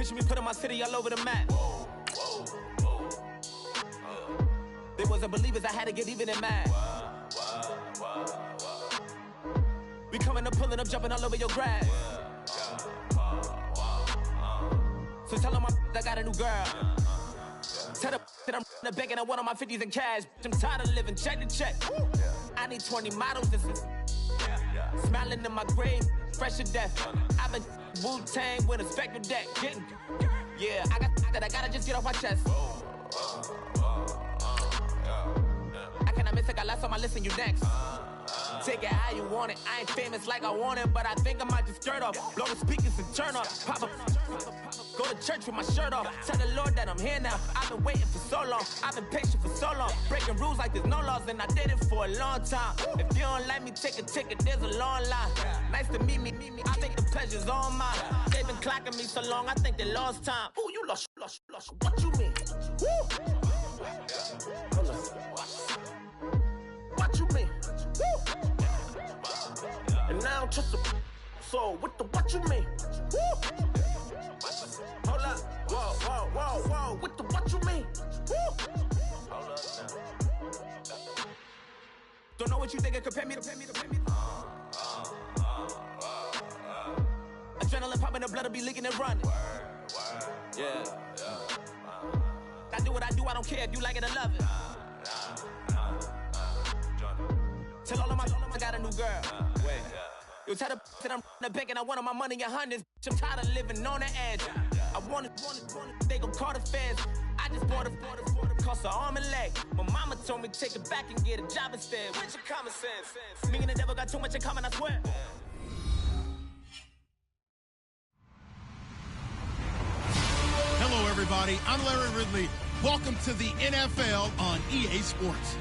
Picture me putting my city all over the map. They wasn't believers, I had to get even and mad. We coming up, pulling up, jumping all over your grass. So tell them I got a new girl. Tell them that I'm in the bank and I want on my 50s in cash. I'm tired of living check to check. I need 20 models, this is smiling in my grave, fresh to death. I've been Wu-Tang with a spectral deck. Yeah, I got that, I gotta just get off my chest. I cannot miss it, got last on my list and you next. Take it how you want it. I ain't famous like I want it, but I think I might just skirt off. Blow the speakers and turn up. Pop up. Go to church with my shirt off. Tell the Lord that I'm here now. I've been waiting for so long. I've been patient for so long. Breaking rules like there's no laws, and I did it for a long time. If you don't like me, take a ticket. There's a long line. Nice to meet me. I think the pleasure's all mine. They've been clocking me so long, I think they lost time. Ooh, you lost. What you mean? Woo! What you mean? Woo! And now I'm just a so what the what you mean? Woo! Hold up, whoa, what the what you mean? Woo! Hold up now. Don't know what you think it compare me to. Adrenaline popping, the blood will be leaking and running. Yeah. I do what I do, I don't care if you like it or love it. Tell all of my I got a new girl. Wait. You tell the that I'm in the bank and I want my money in hundreds. I'm tired of living on the edge. I want it. They gon' call the feds. I just bought a cost an arm and leg. My mama told me take it back and get a job instead. Where's your common sense? Me and the devil got too much in common, I swear. Hello, everybody. I'm Larry Ridley. Welcome to the NFL on EA Sports.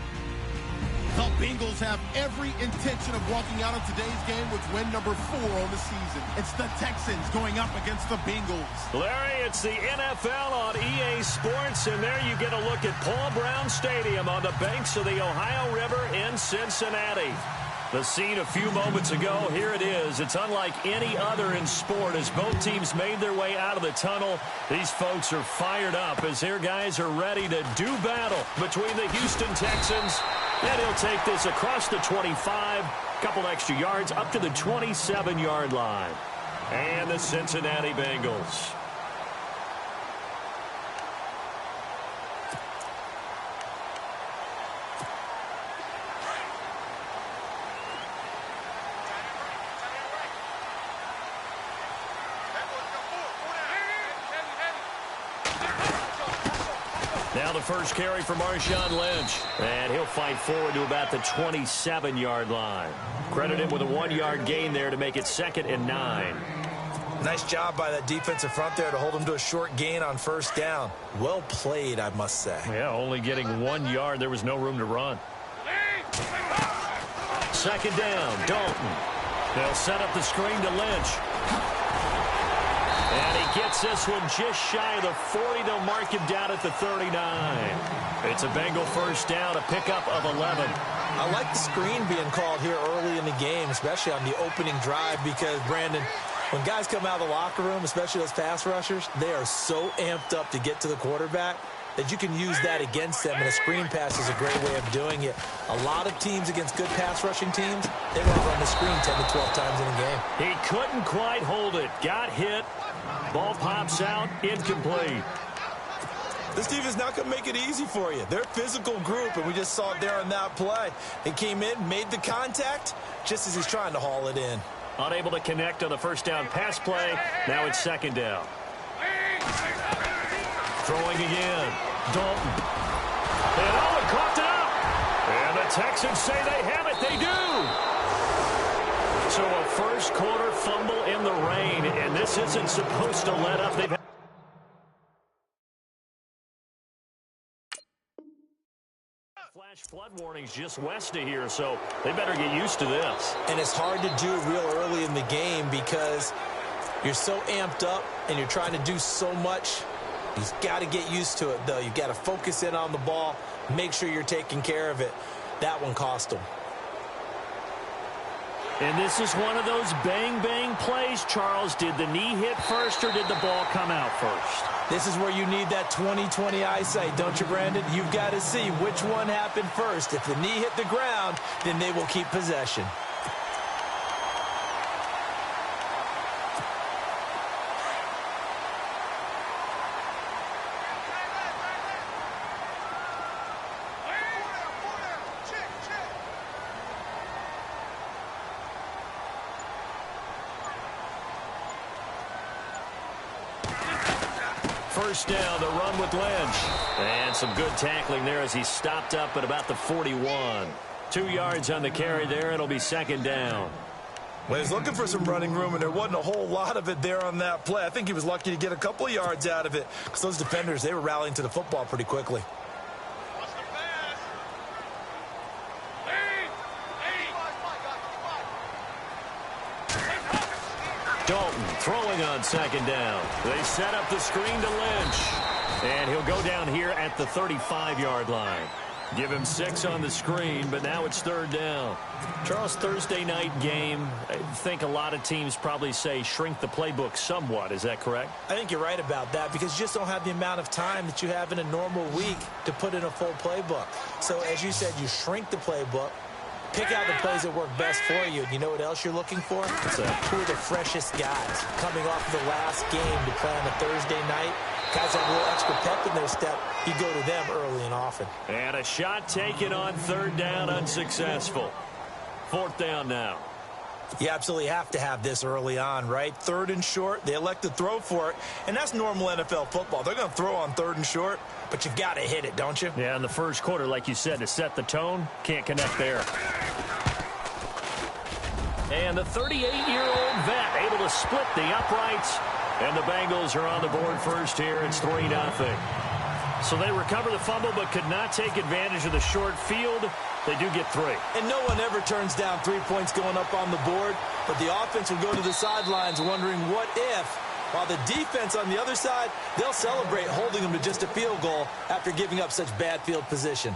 The Bengals have every intention of walking out of today's game with win number 4 on the season. It's the Texans going up against the Bengals. Larry, it's the NFL on EA Sports, and there you get a look at Paul Brown Stadium on the banks of the Ohio River in Cincinnati. The scene a few moments ago, here it is. It's unlike any other in sport as both teams made their way out of the tunnel. These folks are fired up as their guys are ready to do battle between the Houston Texans. And he'll take this across the 25, couple extra yards up to the 27-yard line. And the Cincinnati Bengals. Now the first carry for Marshawn Lynch. And he'll fight forward to about the 27-yard line. Credit him with a 1-yard gain there to make it 2nd and 9. Nice job by that defensive front there to hold him to a short gain on first down. Well played, I must say. Yeah, only getting 1 yard. There was no room to run. 2nd down, Dalton. They'll set up the screen to Lynch. And he gets this one just shy of the 40. They'll mark him down at the 39. It's a Bengal first down, a pickup of 11. I like the screen being called here early in the game, especially on the opening drive, because, Brandon, when guys come out of the locker room, especially those pass rushers, they are so amped up to get to the quarterback that you can use that against them, and a screen pass is a great way of doing it. A lot of teams against good pass rushing teams, they want to run the screen 10 to 12 times in a game. He couldn't quite hold it. Got hit. Ball pops out, incomplete. This team is not going to make it easy for you. They're a physical group, and we just saw it there on that play. They came in, made the contact, just as he's trying to haul it in. Unable to connect on the first down pass play. Now it's 2nd down. Throwing again. Dalton. And Owen coughed it up. And the Texans say they have it. They do. So a first quarter fumble in the rain, and this isn't supposed to let up. They've had flash flood warnings just west of here, so they better get used to this. And it's hard to do real early in the game because you're so amped up and you're trying to do so much. You've got to get used to it, though. You've got to focus in on the ball, make sure you're taking care of it. That one cost them. And this is one of those bang-bang plays, Charles. Did the knee hit first or did the ball come out first? This is where you need that 20/20 eyesight, don't you, Brandon? You've got to see which one happened first. If the knee hit the ground, then they will keep possession. First down, the run with Lynch. And some good tackling there as he stopped up at about the 41. 2 yards on the carry there. It'll be second down. Well, he's looking for some running room, and there wasn't a whole lot of it there on that play. I think he was lucky to get a couple of yards out of it because those defenders, they were rallying to the football pretty quickly. Dalton throwing on second down. They set up the screen to Lynch. And he'll go down here at the 35-yard line. Give him 6 on the screen, but now it's third down. Charles, Thursday night game, I think a lot of teams probably say shrink the playbook somewhat. Is that correct? I think you're right about that because you just don't have the amount of time that you have in a normal week to put in a full playbook. So, as you said, you shrink the playbook. Pick out the plays that work best for you. You know what else you're looking for? Who are the freshest guys coming off of the last game to play on a Thursday night? Guys have a little extra pep in their step. You go to them early and often. And a shot taken on third down, unsuccessful. Fourth down now. You absolutely have to have this early on, right? Third and short, they elect to throw for it, and that's normal NFL football. They're going to throw on third and short, but you've got to hit it, don't you? Yeah, in the first quarter, like you said, to set the tone, can't connect there. And the 38-year-old vet able to split the uprights, and the Bengals are on the board first here. It's 3-0. So they recover the fumble but could not take advantage of the short field. They do get 3. And no one ever turns down 3 points going up on the board, but the offense will go to the sidelines wondering what if, while the defense on the other side, they'll celebrate holding them to just a field goal after giving up such bad field position.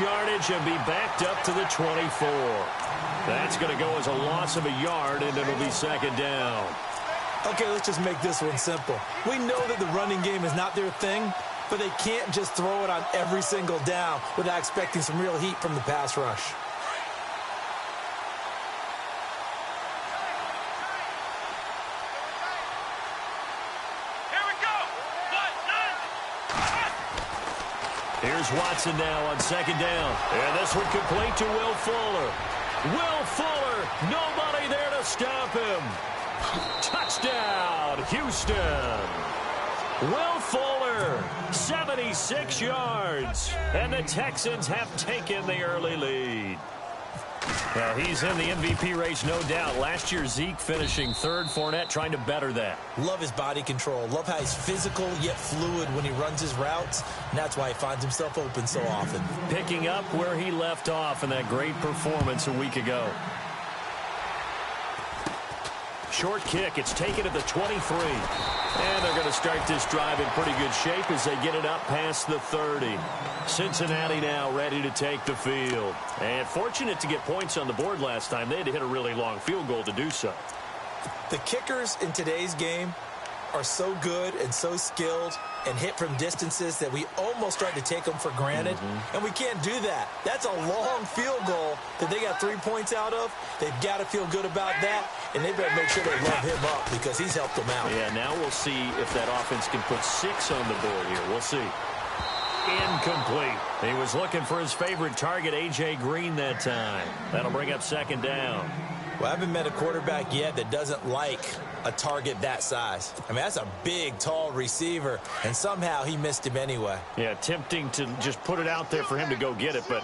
Yardage and be backed up to the 24. That's going to go as a loss of a yard, and it'll be second down. Okay, let's just make this one simple. We know that the running game is not their thing, but they can't just throw it on every single down without expecting some real heat from the pass rush. Here's Watson now on second down. And this one complete to Will Fuller. Will Fuller, nobody there to stop him. Touchdown, Houston. Will Fuller, 76 yards. And the Texans have taken the early lead. Well, he's in the MVP race, no doubt. Last year, Zeke finishing third. Fournette trying to better that. Love his body control. Love how he's physical yet fluid when he runs his routes. And that's why he finds himself open so often. Picking up where he left off in that great performance a week ago. Short kick. It's taken at the 23. And they're going to start this drive in pretty good shape as they get it up past the 30. Cincinnati now ready to take the field. And fortunate to get points on the board last time. They had to hit a really long field goal to do so. The kickers in today's game are so good and so skilled and hit from distances that we almost start to take them for granted. And we can't do that. That's a long field goal that they got 3 points out of. They've got to feel good about that, and they better make sure they love him up because he's helped them out. Yeah, now we'll see if that offense can put 6 on the board here. We'll see. Incomplete. He was looking for his favorite target, A.J. Green, that time. That'll bring up second down. Well, I haven't met a quarterback yet that doesn't like a target that size. I mean, that's a big, tall receiver, and somehow he missed him anyway. Yeah, tempting to just put it out there for him to go get it, but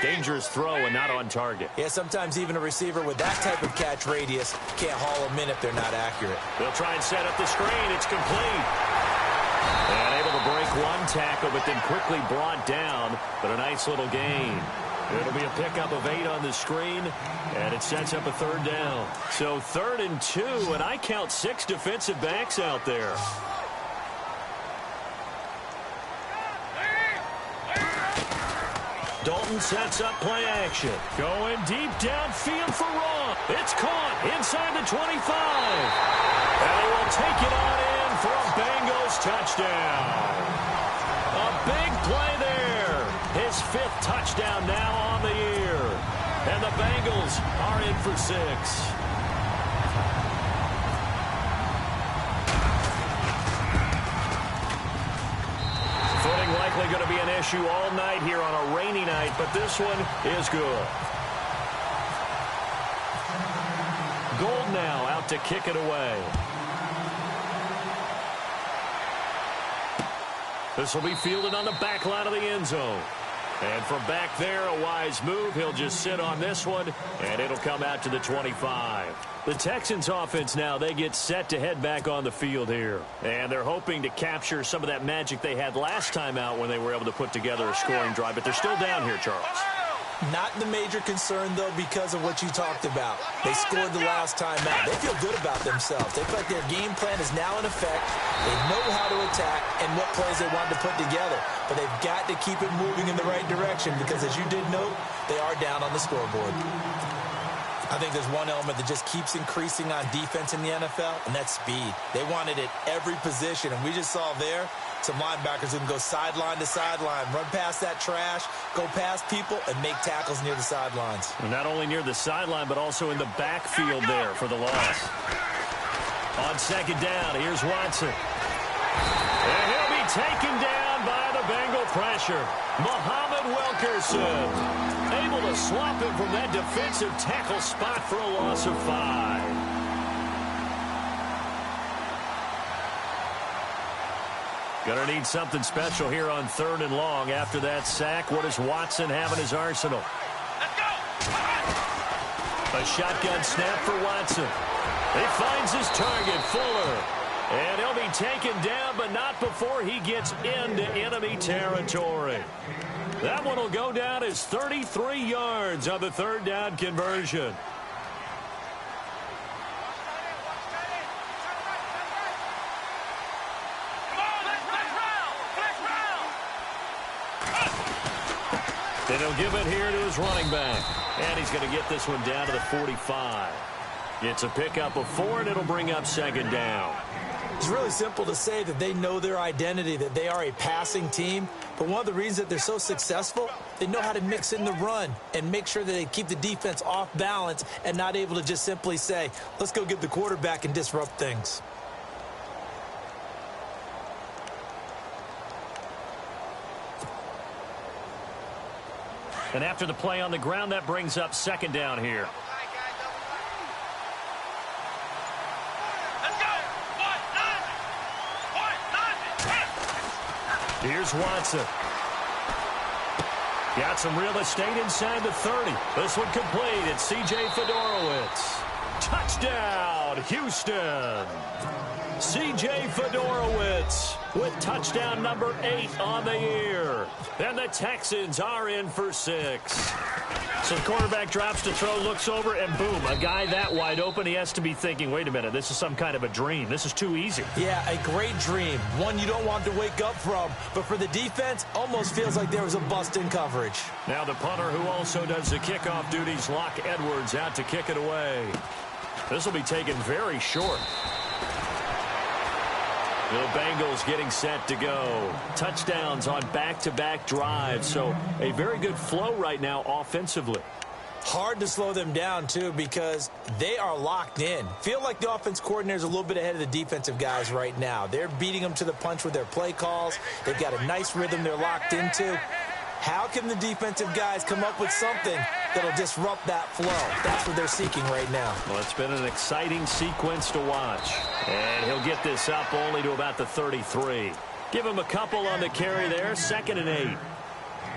Dangerous throw and not on target. Yeah, sometimes even a receiver with that type of catch radius can't haul them in if they're not accurate. They'll try and set up the screen. It's complete. And able to break one tackle, but then quickly brought down. But a nice little gain. It'll be a pickup of 8 on the screen, and it sets up a 3rd down. So 3rd and 2, and I count 6 defensive backs out there. Dalton sets up play action. Going deep downfield for Ron. It's caught inside the 25. And they will take it on in for a Bengals touchdown. A big play there. His 5th touchdown now on the year. And the Bengals are in for 6. Footing likely going to be an issue all night here on a rainy night, but this one is good. Gold now out to kick it away. This will be fielded on the back line of the end zone. And from back there, a wise move. He'll just sit on this one, and it'll come out to the 25. The Texans offense now, they get set to head back on the field here. And they're hoping to capture some of that magic they had last time out when they were able to put together a scoring drive. But they're still down here, Charles. Not the major concern, though, because of what you talked about. They scored the last time out. They feel good about themselves. They feel like their game plan is now in effect. They know how to attack and what plays they want to put together. But they've got to keep it moving in the right direction because, as you did note, they are down on the scoreboard. I think there's one element that just keeps increasing on defense in the NFL, and that's speed. They want it at every position, and we just saw there some linebackers who can go sideline to sideline, run past that trash, go past people, and make tackles near the sidelines. And not only near the sideline, but also in the backfield there for the loss. On 2nd down, here's Watson. And he'll be taken down by the Bengal pressure. Muhammad Wilkerson able to swap him from that defensive tackle spot for a loss of 5. Gonna need something special here on 3rd and long. After that sack, what does Watson have in his arsenal? Let's go! A shotgun snap for Watson. He finds his target, Fuller. And he'll be taken down, but not before he gets into enemy territory. That one will go down as 33 yards on the 3rd down conversion. And he'll give it here to his running back. And he's going to get this one down to the 45. It's a pickup of 4, and it'll bring up 2nd down. It's really simple to say that they know their identity, that they are a passing team. But one of the reasons that they're so successful, they know how to mix in the run and make sure that they keep the defense off balance and not able to just simply say, let's go get the quarterback and disrupt things. And after the play on the ground, that brings up 2nd down here. Here's Watson. Got some real estate inside the 30. This one complete. It's C.J. Fedorowicz. Touchdown, Houston. C.J. Fedorowicz with touchdown number 8 on the year. And the Texans are in for 6. So the quarterback drops to throw, looks over, and boom, a guy that wide open. He has to be thinking, wait a minute, this is some kind of a dream. This is too easy. Yeah, a great dream. One you don't want to wake up from. But for the defense, almost feels like there was a bust in coverage. Now the punter who also does the kickoff duties, Locke Edwards, out to kick it away. This will be taken very short. The Bengals getting set to go. Touchdowns on back-to-back drives, so a very good flow right now offensively. Hard to slow them down, too, because they are locked in. Feel like the offense coordinator is a little bit ahead of the defensive guys right now. They're beating them to the punch with their play calls. They've got a nice rhythm they're locked into. How can the defensive guys come up with something that'll disrupt that flow? That's what they're seeking right now. Well, it's been an exciting sequence to watch. And he'll get this up only to about the 33. Give him a couple on the carry there. 2nd and 8.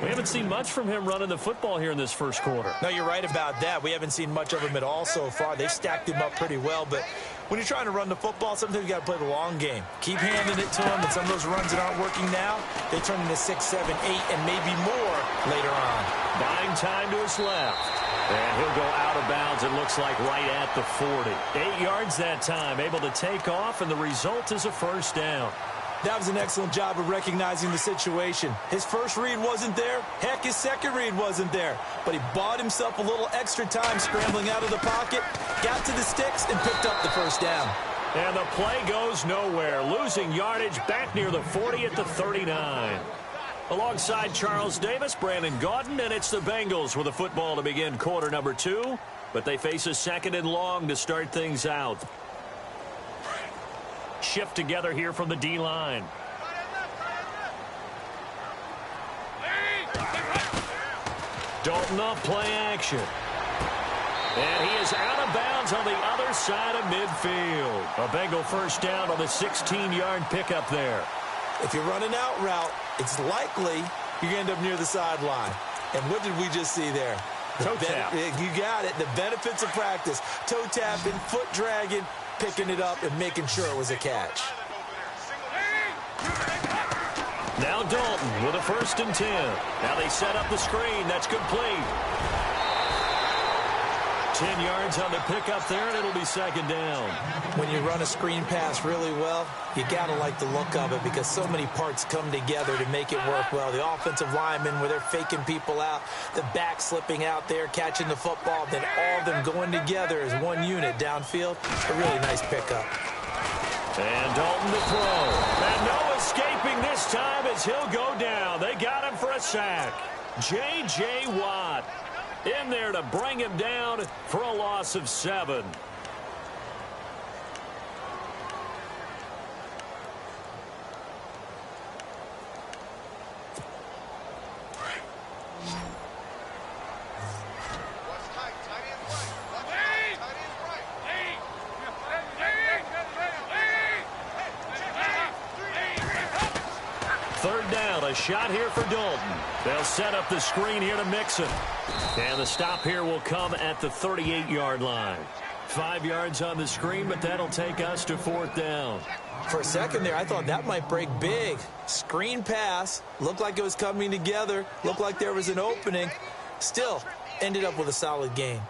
We haven't seen much from him running the football here in this first quarter. No, you're right about that. We haven't seen much of him at all so far. They've stacked him up pretty well, but when you're trying to run the football, sometimes you got to play the long game. Keep handing it to him, and some of those runs that aren't working now, they turn into 6, 7, 8, and maybe more later on. Buying time to his left. And he'll go out of bounds, it looks like, right at the 40. 8 yards that time, able to take off, and the result is a first down. That was an excellent job of recognizing the situation. His first read wasn't there. Heck, his second read wasn't there. But he bought himself a little extra time scrambling out of the pocket, got to the sticks, and picked up the first down. And the play goes nowhere, losing yardage back near the 40 at the 39. Alongside Charles Davis, Brandon Gaudin, and it's the Bengals with a football to begin quarter number 2. But they face a 2nd and long to start things out. Shift together here from the D-line. Dalton off play action. And he is out of bounds on the other side of midfield. A Bengal first down on the 16-yard pickup there. If you run an out route, it's likely you're going to end up near the sideline. And what did we just see there? Toe tap. You got it. The benefits of practice. Toe tapping, foot dragging, picking it up, and making sure it was a catch. Now Dalton with a 1st and 10. Now they set up the screen. That's complete. 10 yards on the pickup there, and it'll be 2nd down. When you run a screen pass really well, you got to like the look of it because so many parts come together to make it work well. The offensive linemen, where they're faking people out, the back slipping out there, catching the football, then all of them going together as one unit downfield. A really nice pickup. And Dalton to throw. And no escaping this time as he'll go down. They got him for a sack. J.J. Watt in there to bring him down for a loss of 7. Third down, a shot here for Dalton. They'll set up the screen here to Mixon. And the stop here will come at the 38-yard line. 5 yards on the screen, but that'll take us to 4th down. For a second there, I thought that might break big. Screen pass. Looked like it was coming together. Looked like there was an opening. Still, ended up with a solid gain.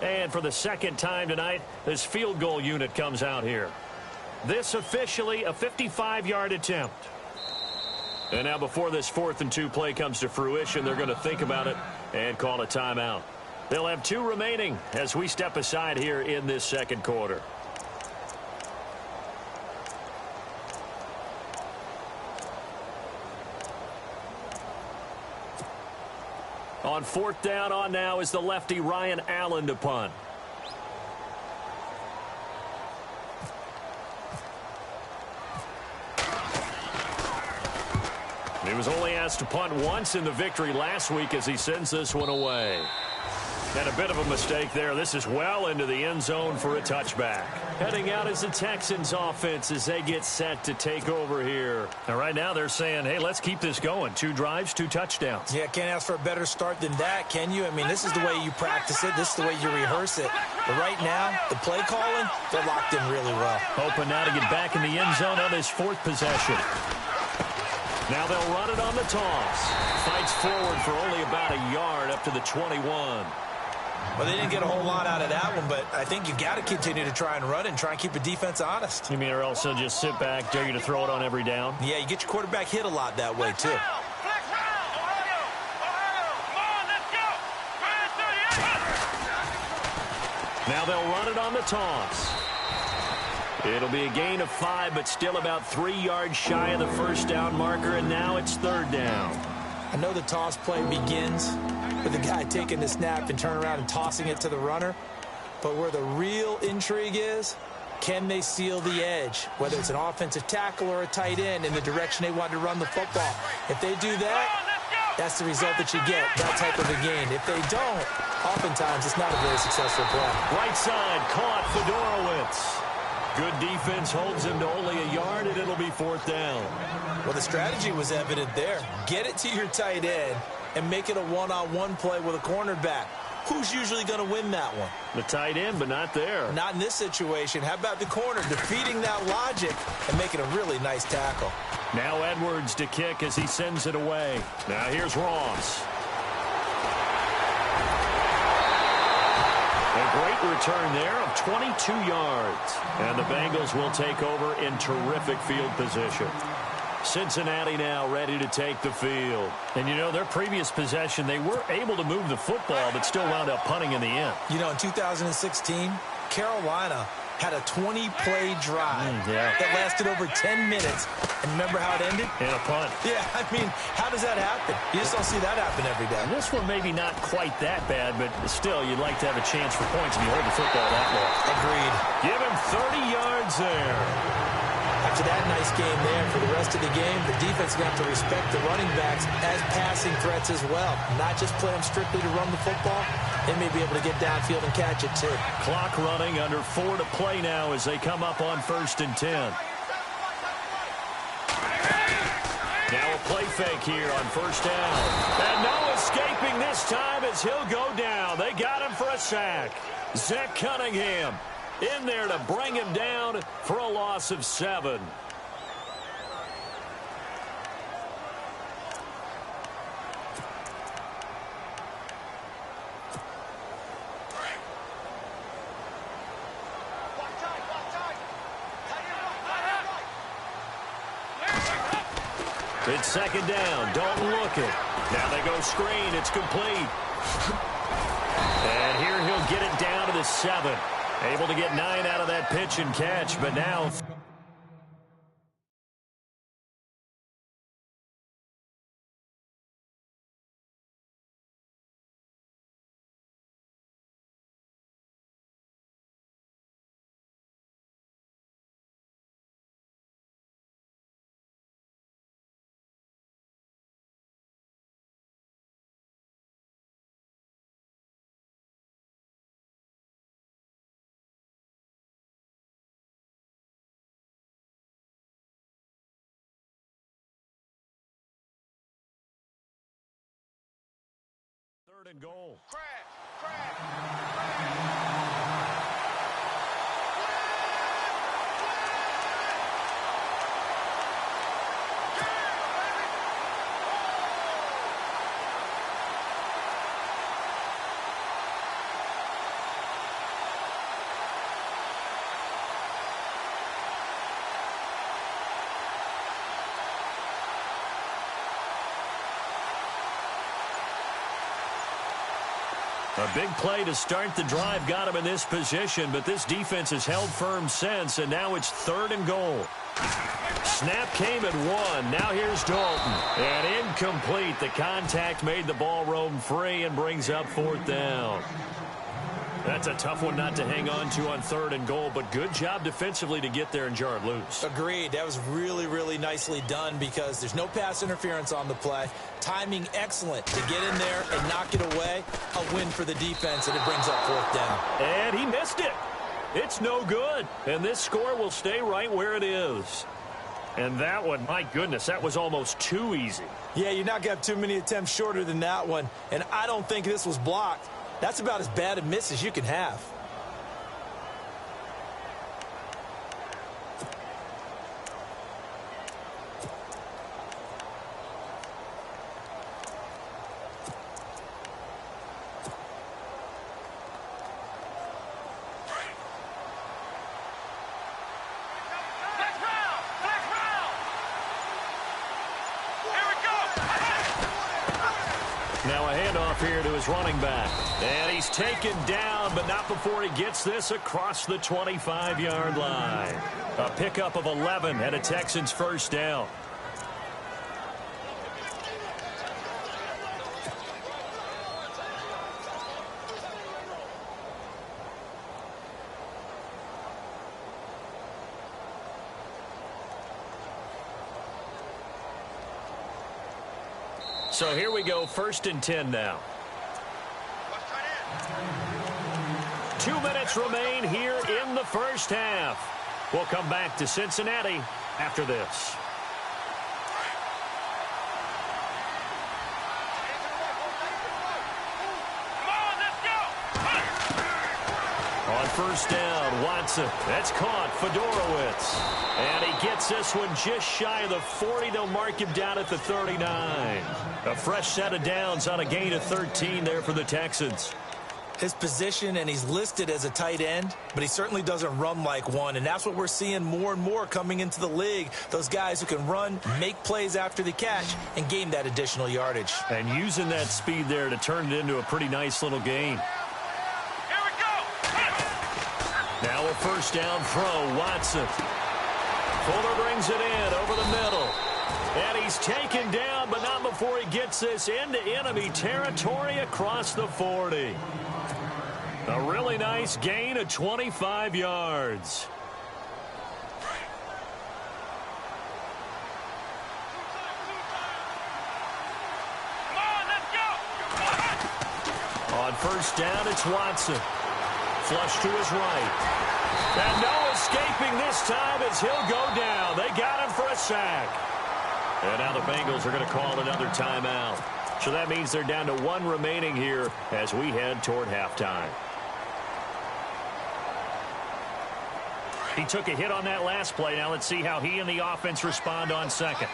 And for the 2nd time tonight, this field goal unit comes out here. This officially a 55-yard attempt. And now before this 4th and 2 play comes to fruition, they're going to think about it and call a timeout. They'll have 2 remaining as we step aside here in this 2nd quarter. On 4th down on now is the lefty Ryan Allen to punt. He was only asked to punt once in the victory last week as he sends this one away. And a bit of a mistake there. This is well into the end zone for a touchback. Heading out is the Texans offense as they get set to take over here. And right now they're saying, hey, let's keep this going. 2 drives, 2 touchdowns. Yeah, can't ask for a better start than that, can you? I mean, this is the way you practice it. This is the way you rehearse it. But right now, the play calling, they're locked in really well. Hoping now to get back in the end zone on his 4th possession. Now they'll run it on the toss. Fights forward for only about a yard up to the 21. Well, they didn't get a whole lot out of that one, but I think you got to continue to try and run and try and keep the defense honest. You mean or else they'll just sit back, dare you to throw it on every down? Yeah, you get your quarterback hit a lot that way, too. Now they'll run it on the toss. It'll be a gain of 5, but still about 3 yards shy of the first down marker, and now it's 3rd down. I know the toss play begins with the guy taking the snap and turning around and tossing it to the runner, but where the real intrigue is, can they seal the edge, whether it's an offensive tackle or a tight end, in the direction they want to run the football? If they do that, that's the result that you get, that type of a gain. If they don't, oftentimes it's not a very successful play. Right side, caught Fedorowicz. Good defense holds him to only a yard, and it'll be 4th down. Well, the strategy was evident there. Get it to your tight end and make it a one-on-one play with a cornerback. Who's usually going to win that one? The tight end, but not there. Not in this situation. How about the corner defeating that logic and making a really nice tackle? Now Edwards to kick as he sends it away. Now here's Ross. A great return there of 22 yards. And the Bengals will take over in terrific field position. Cincinnati now ready to take the field. And, you know, their previous possession, they were able to move the football, but still wound up punting in the end. You know, in 2016, Carolina had a 20-play drive that lasted over 10 minutes. And remember how it ended? In a punt. Yeah, I mean, how does that happen? You just don't see that happen every day. And this one maybe not quite that bad, but still, you'd like to have a chance for points if you hold the football that long. Agreed. Give him 30 yards there. After that nice game there, for the rest of the game, the defense is going to have to respect the running backs as passing threats as well. Not just play them strictly to run the football. They may be able to get downfield and catch it, too. Clock running, under 4 to play now as they come up on 1st and 10. Now a play fake here on 1st down. And no escaping this time as he'll go down. They got him for a sack. Zach Cunningham in there to bring him down for a loss of 7. It's 2nd down. Dalton looking. Now they go screen. It's complete. And here he'll get it down to the 7. Able to get 9 out of that pitch and catch, but now... Third and goal. A big play to start the drive got him in this position, but this defense has held firm since, and now it's 3rd and goal. Snap came at 1. Now here's Dalton. And incomplete. The contact made the ball roam free and brings up 4th down. That's a tough one not to hang on to on 3rd and goal, but good job defensively to get there and jar it loose. Agreed. That was really, really nicely done because there's no pass interference on the play. Timing excellent to get in there and knock it away. A win for the defense, and it brings up 4th down. And he missed it. It's no good. And this score will stay right where it is. And that one, my goodness, that was almost too easy. Yeah, you're not going to have too many attempts shorter than that one. And I don't think this was blocked. That's about as bad a miss as you can have. Now a handoff here to his running back. And he's taken down, but not before he gets this across the 25-yard line. A pickup of 11 and a Texans 1st down. So here we go, 1st and 10 now. 2 minutes remain here in the first half. We'll come back to Cincinnati after this. On 1st down, Watson. That's caught. Fedorowicz. And he gets this one just shy of the 40. They'll mark him down at the 39. A fresh set of downs on a gain of 13 there for the Texans. His position, and he's listed as a tight end, but he certainly doesn't run like one, and that's what we're seeing more and more coming into the league. Those guys who can run, make plays after the catch, and gain that additional yardage. And using that speed there to turn it into a pretty nice little gain. Now a 1st down throw, Watson. Fuller brings it in over the middle. And he's taken down, but not before he gets this into enemy territory across the 40. A really nice gain of 25 yards. On 1st down, it's Watson. Flush to his right. And no escaping this time as he'll go down. They got him for a sack. And now the Bengals are going to call another timeout. So that means they're down to 1 remaining here as we head toward halftime. He took a hit on that last play. Now let's see how he and the offense respond on 2nd.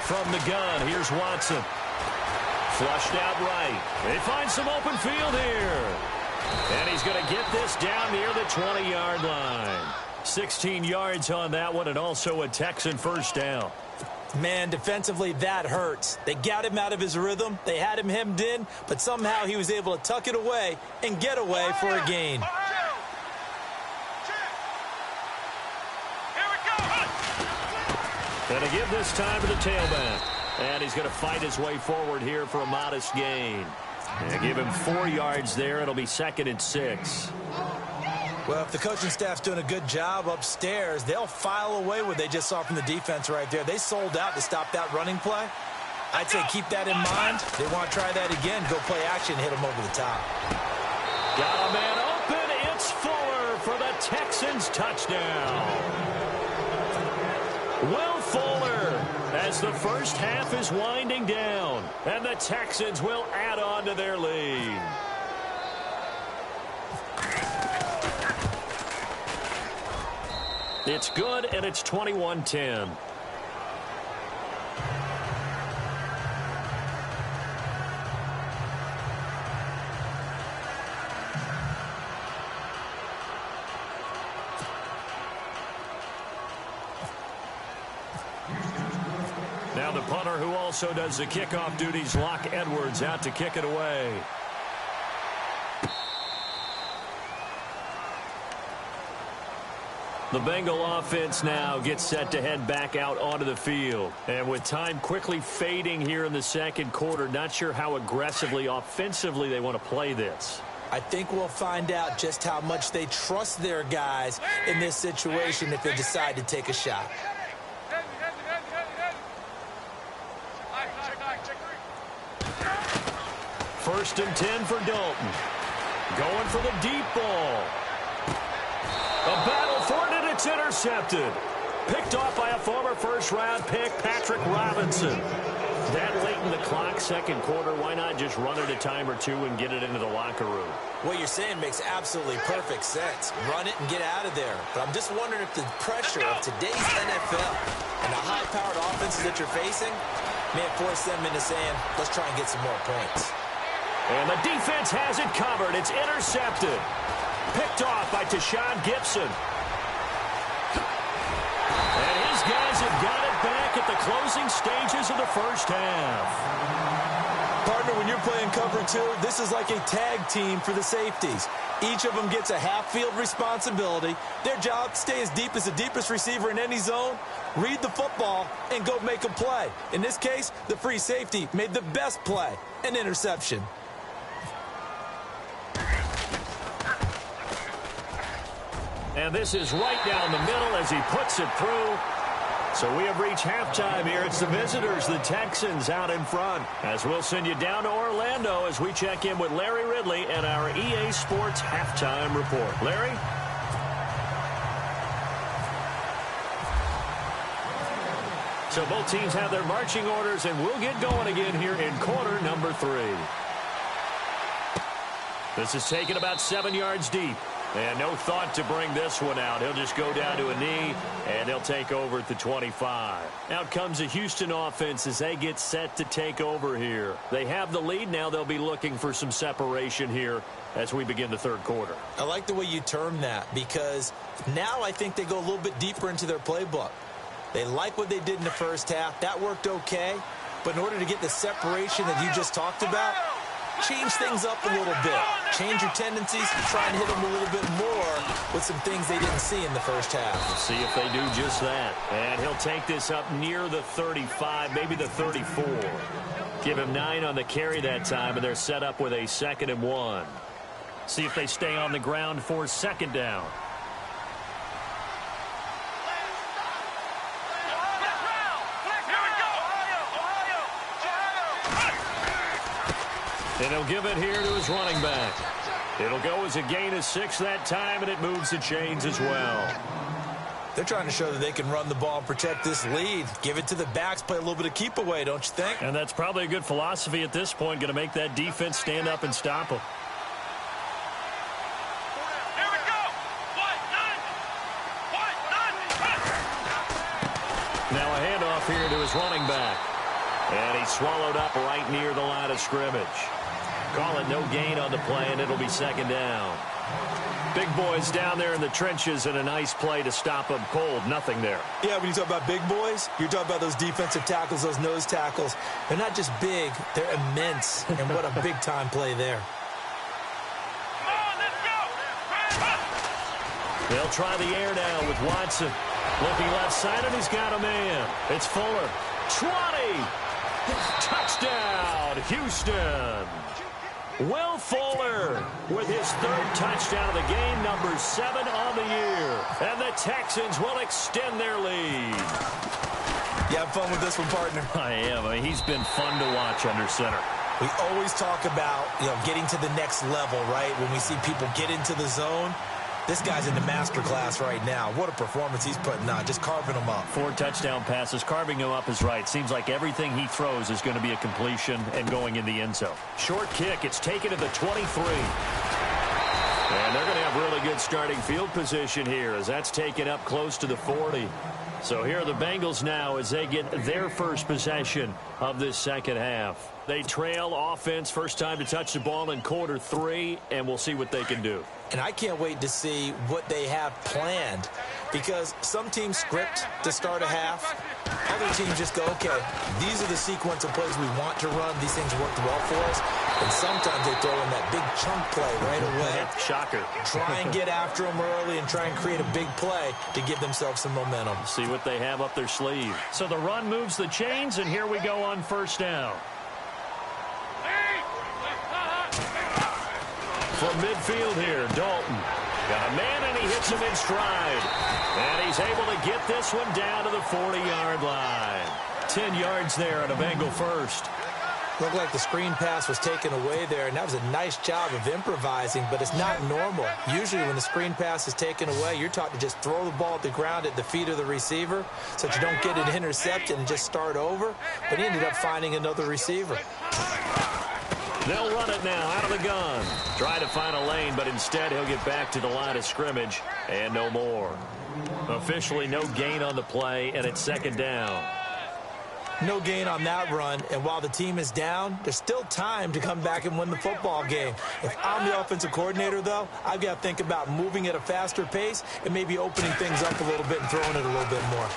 From the gun, here's Watson. Flushed out right. They find some open field here. And he's going to get this down near the 20-yard line. 16 yards on that one, and also a Texan 1st down. Man, defensively, that hurts. They got him out of his rhythm. They had him hemmed in, but somehow he was able to tuck it away and get away for a gain. And to give this time to the tailback. And he's going to fight his way forward here for a modest gain. And give him 4 yards there. It'll be 2nd and 6. Well, if the coaching staff's doing a good job upstairs, they'll file away what they just saw from the defense right there. They sold out to stop that running play. I'd say keep that in mind. They want to try that again. Go play action, hit them over the top. Got a man open. It's Fuller for the Texans touchdown. Will Fuller, as the first half is winding down, and the Texans will add on to their lead. It's good, and it's 21-10. Now the punter who also does the kickoff duties, Locke Edwards, out to kick it away. The Bengal offense now gets set to head back out onto the field. And with time quickly fading here in the 2nd quarter, not sure how aggressively, offensively they want to play this. I think we'll find out just how much they trust their guys in this situation if they decide to take a shot. First and 10 for Dalton. Going for the deep ball. A battle for it, and it's intercepted. Picked off by a former first-round pick, Patrick Robinson. That late in the clock, 2nd quarter, why not just run it a time or two and get it into the locker room? What you're saying makes absolutely perfect sense. Run it and get out of there. But I'm just wondering if the pressure of today's NFL and the high-powered offenses that you're facing may have forced them into saying, let's try and get some more points. And the defense has it covered. It's intercepted. Picked off by Tashawn Gibson. And his guys have got it back at the closing stages of the first half. Partner, when you're playing cover 2, this is like a tag team for the safeties. Each of them gets a half-field responsibility. Their job, stay as deep as the deepest receiver in any zone, read the football, and go make a play. In this case, the free safety made the best play, an interception. And this is right down the middle as he puts it through. So we have reached halftime here. It's the visitors, the Texans, out in front. As we'll send you down to Orlando as we check in with Larry Ridley and our EA Sports Halftime Report. Larry? So both teams have their marching orders, and we'll get going again here in quarter number 3. This is taken about 7 yards deep. And no thought to bring this one out. He'll just go down to a knee, and he'll take over at the 25. Out comes the Houston offense as they get set to take over here. They have the lead. Now they'll be looking for some separation here as we begin the third quarter. I like the way you term that, because now I think they go a little bit deeper into their playbook. They like what they did in the first half. That worked okay. But in order to get the separation that you just talked about, change things up a little bit. Change your tendencies, try and hit them a little bit more with some things they didn't see in the first half. We'll see if they do just that. And he'll take this up near the 35, maybe the 34. Give him 9 on the carry that time, and they're set up with a 2nd and 1. See if they stay on the ground for 2nd down. And he'll give it here to his running back. It'll go as a gain of 6 that time, and it moves the chains as well. They're trying to show that they can run the ball and protect this lead. Give it to the backs, play a little bit of keep away, don't you think? And that's probably a good philosophy at this point, going to make that defense stand up and stop them. Now a handoff here to his running back. And he's swallowed up right near the line of scrimmage. Call it no gain on the play, and it'll be 2nd down. Big boys down there in the trenches, and a nice play to stop them cold. Nothing there. Yeah, when you talk about big boys, you're talking about those defensive tackles, those nose tackles. They're not just big, they're immense. And what a big-time play there. They'll try the air now with Watson. Looking left side, and he's got a man. It's Fuller. 20. Touchdown, Houston. Will Fuller with his 3rd touchdown of the game, number 7 on the year. And the Texans will extend their lead. You have fun with this one, partner? I am. I mean, he's been fun to watch under center. We always talk about, getting to the next level, right? When we see people get into the zone. This guy's in the master class right now. What a performance he's putting on, just carving them up. 4 touchdown passes. Carving him up is right. Seems like everything he throws is going to be a completion and going in the end zone. Short kick. It's taken to the 23. And they're going to have really good starting field position here as that's taken up close to the 40. So here are the Bengals now as they get their first possession of this second half. They trail offense, first time to touch the ball in quarter 3, and we'll see what they can do. And I can't wait to see what they have planned, because some teams script to start a half. Other teams just go, okay, these are the sequence of plays we want to run. These things worked well for us. And sometimes they throw in that big chunk play right away. Shocker. Try and get after them early and try and create a big play to give themselves some momentum. See what they have up their sleeve. So the run moves the chains, and here we go on 1st down. From midfield here, Dalton. Got a man, and he hits him in stride. And he's able to get this one down to the 40-yard line. 10 yards there on a Bengal first. Looked like the screen pass was taken away there, and that was a nice job of improvising, but it's not normal. Usually when the screen pass is taken away, you're taught to just throw the ball at the ground at the feet of the receiver so that you don't get it intercepted and just start over. But he ended up finding another receiver. They'll run it now out of the gun. Try to find a lane, but instead he'll get back to the line of scrimmage and no more. Officially no gain on the play, and it's 2nd down. No gain on that run, and while the team is down, there's still time to come back and win the football game. If I'm the offensive coordinator, though, I've got to think about moving at a faster pace and maybe opening things up a little bit and throwing it a little bit more.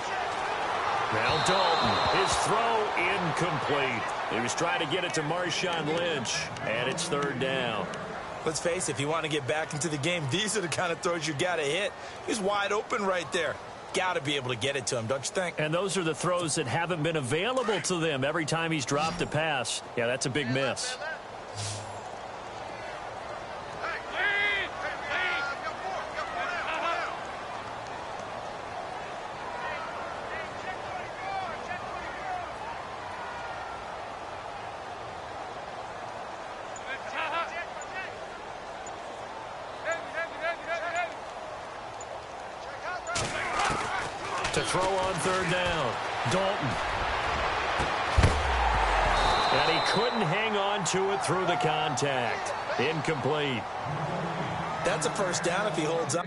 Now Dalton, his throw incomplete. He was trying to get it to Marshawn Lynch, and it's 3rd down. Let's face it, if you want to get back into the game, these are the kind of throws you got to hit. He's wide open right there. Got to be able to get it to him, don't you think? And those are the throws that haven't been available to them every time he's dropped a pass. Yeah, that's a big miss. To throw on third down, Dalton. And he couldn't hang on to it through the contact. Incomplete. That's a first down if he holds up.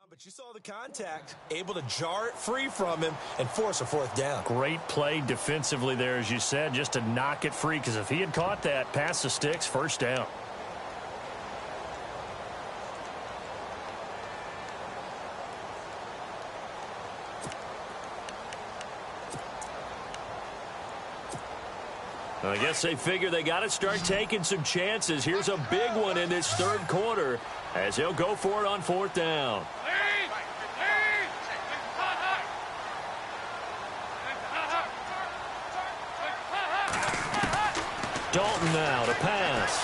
But you saw the contact, able to jar it free from him and force a fourth down. Great play defensively there, as you said, just to knock it free, because if he had caught that, past the sticks, first down. I guess they figure they got to start taking some chances. Here's a big one in this third quarter as he'll go for it on fourth down. Dalton now to pass.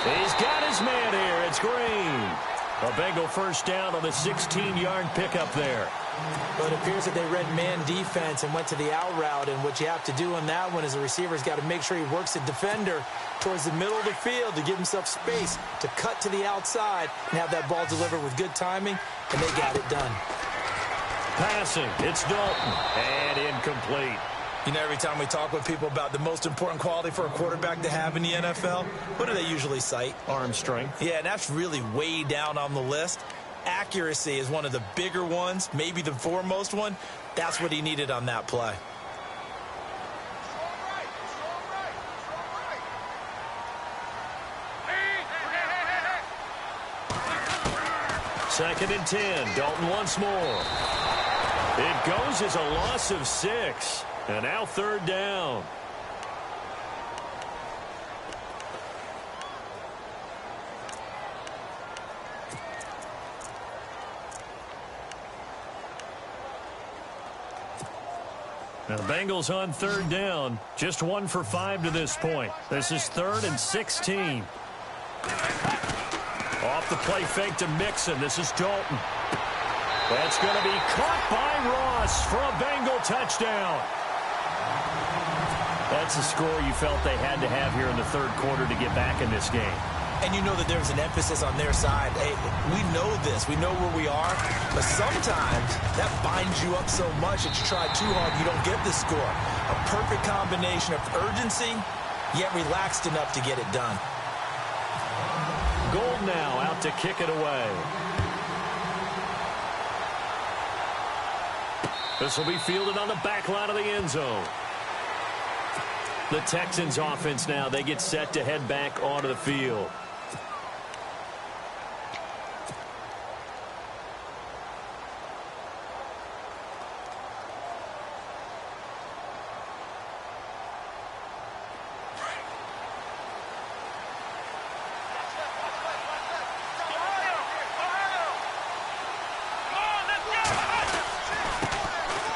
He's got his man here. It's Green. A Bengal first down on the 16-yard pickup there. But it appears that they read man defense and went to the out route. And what you have to do on that one is the receiver's got to make sure he works the defender towards the middle of the field to give himself space to cut to the outside and have that ball delivered with good timing, and they got it done. Passing, it's Dalton, and incomplete. You know, every time we talk with people about the most important quality for a quarterback to have in the NFL, what do they usually cite? Arm strength. Yeah, and that's really way down on the list. Accuracy is one of the bigger ones, maybe the foremost one. That's what he needed on that play. Second and 10. Dalton once more. It goes as a loss of 6. And now third down. Now the Bengals on third down. Just 1 for 5 to this point. This is 3rd and 16. Off the play fake to Mixon. This is Dalton. That's going to be caught by Ross for a Bengal touchdown. That's a score you felt they had to have here in the third quarter to get back in this game. And you know that there's an emphasis on their side. Hey, we know this. We know where we are. But sometimes that binds you up so much that you try too hard, you don't get the score. A perfect combination of urgency, yet relaxed enough to get it done. Gold now out to kick it away. This will be fielded on the back line of the end zone. The Texans offense now, they get set to head back onto the field.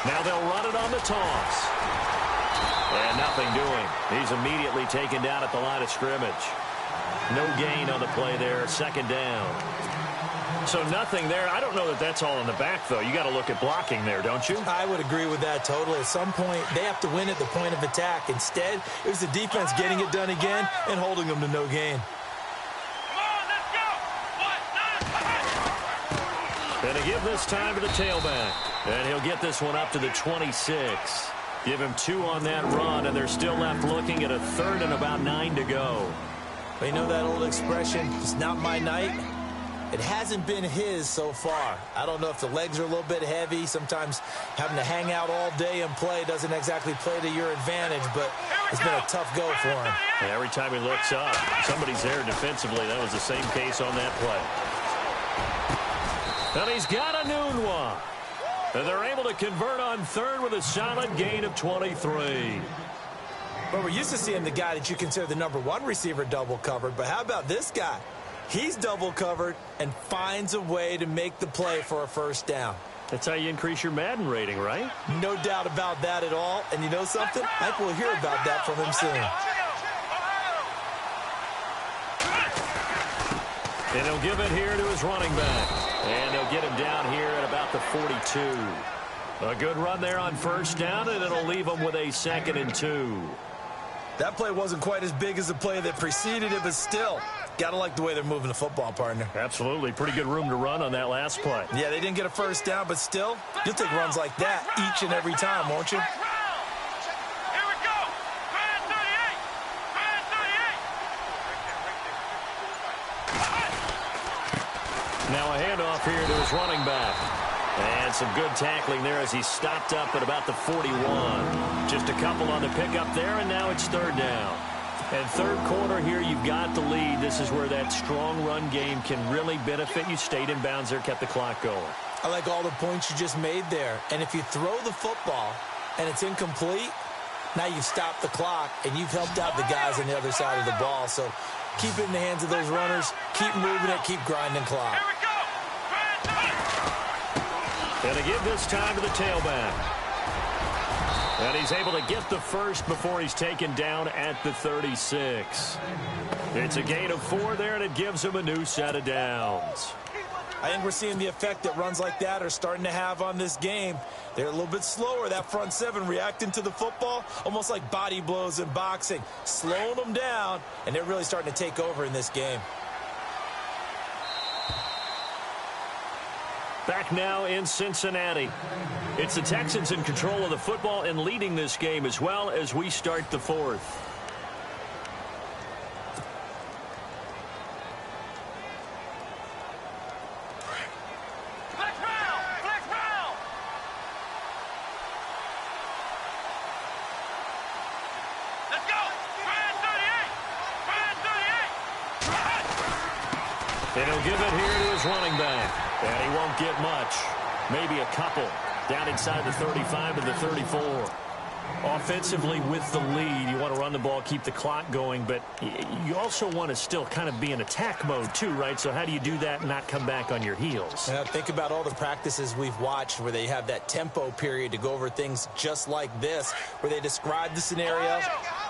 Now they'll run it on the toss. And nothing doing. He's immediately taken down at the line of scrimmage. No gain on the play there. Second down. So nothing there. I don't know that that's all in the back, though. You got to look at blocking there, don't you? I would agree with that totally. At some point, they have to win at the point of attack. Instead, it was the defense getting it done again and holding them to no gain. And to give this time to the tailback. And he'll get this one up to the 26. Give him 2 on that run, and they're still left looking at a 3rd and about 9 to go. But you know that old expression, it's not my night? It hasn't been his so far. I don't know if the legs are a little bit heavy. Sometimes having to hang out all day and play doesn't exactly play to your advantage, but it's been a tough go for him. And every time he looks up, somebody's there defensively. That was the same case on that play. And he's got a noon one. And they're able to convert on 3rd with a solid gain of 23. Well, we're used to seeing the guy that you consider the #1 receiver double covered, but how about this guy? He's double covered and finds a way to make the play for a first down. That's how you increase your Madden rating, right? No doubt about that at all. And you know something? I think we'll hear about that from him soon. And he'll give it here to his running back. And they'll get him down here at about the 42. A good run there on first down, and it'll leave him with a 2nd and 2. That play wasn't quite as big as the play that preceded it, but still, got to like the way they're moving the football, partner. Absolutely. Pretty good room to run on that last play. Yeah, they didn't get a first down, but still, you'll take runs like that each and every time, won't you? Now a handoff here to his running back. And some good tackling there as he stopped up at about the 41. Just a couple on the pickup there, and now it's 3rd down. And 3rd quarter here, you've got the lead. This is where that strong run game can really benefit you. Stayed in bounds there, kept the clock going. I like all the points you just made there. And if you throw the football and it's incomplete, now you've stopped the clock and you've helped out the guys on the other side of the ball. So keep it in the hands of those runners. Keep moving it. Keep grinding clock. And again this time to the tailback. And he's able to get the first before he's taken down at the 36. It's a gain of 4 there, and it gives him a new set of downs. I think we're seeing the effect that runs like that are starting to have on this game. They're a little bit slower, that front 7 reacting to the football, almost like body blows in boxing, slowing them down, and they're really starting to take over in this game. Back now in Cincinnati. It's the Texans in control of the football and leading this game as well as we start the 4th. And he'll give it here to his running back. And he won't get much. Maybe a couple. Down inside the 35 to the 34. Offensively with the lead, you want to run the ball, keep the clock going, but you also want to still kind of be in attack mode too, right? So how do you do that and not come back on your heels? Think about all the practices we've watched where they have that tempo period to go over things just like this, where they describe the scenario,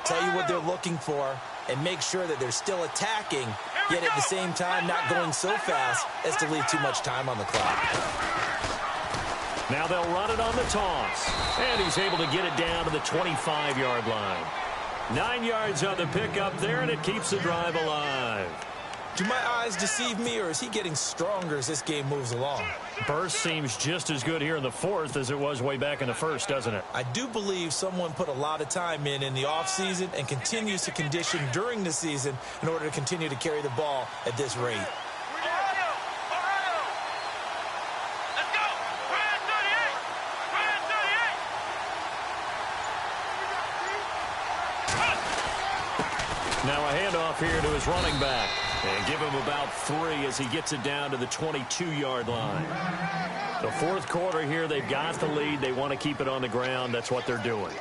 tell you what they're looking for, and make sure that they're still attacking, yet at the same time not going so fast as to leave too much time on the clock. Now they'll run it on the toss. And he's able to get it down to the 25-yard line. 9 yards on the pickup there, and it keeps the drive alive. Do my eyes deceive me, or is he getting stronger as this game moves along? Burst seems just as good here in the 4th as it was way back in the 1st, doesn't it? I do believe someone put a lot of time in the offseason and continues to condition during the season in order to continue to carry the ball at this rate. Now a handoff here to his running back. And give him about 3 as he gets it down to the 22-yard line. The 4th quarter here, they've got the lead. They want to keep it on the ground. That's what they're doing.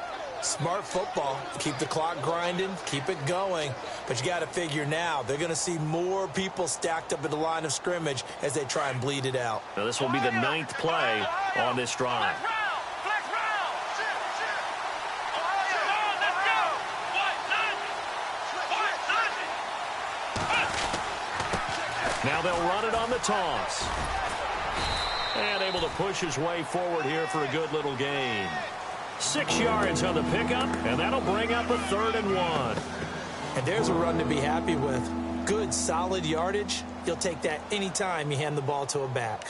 Smart football. Keep the clock grinding. Keep it going. But you got to figure now, they're going to see more people stacked up at the line of scrimmage as they try and bleed it out. Now this will be the 9th play on this drive. Now they'll run it on the toss. And able to push his way forward here for a good little gain. 6 yards on the pickup, and that'll bring up a 3rd and 1. And there's a run to be happy with. Good, solid yardage. You'll take that anytime you hand the ball to a back.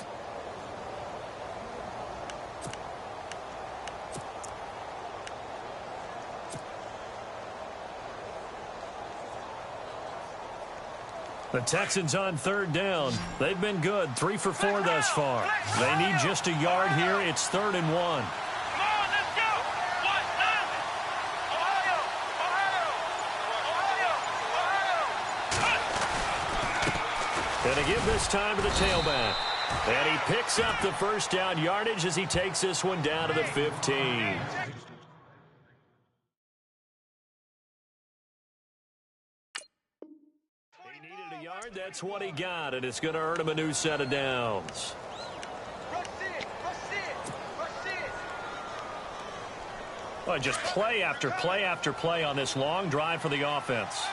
The Texans on 3rd down. They've been good, 3 for 4 thus far. They need just a yard here. It's 3rd and 1. And again this time to the tailback. And he picks up the first down yardage as he takes this one down to the 15. yard. That's what he got, and it's going to earn him a new set of downs. Well, just play after play after play on this long drive for the offense.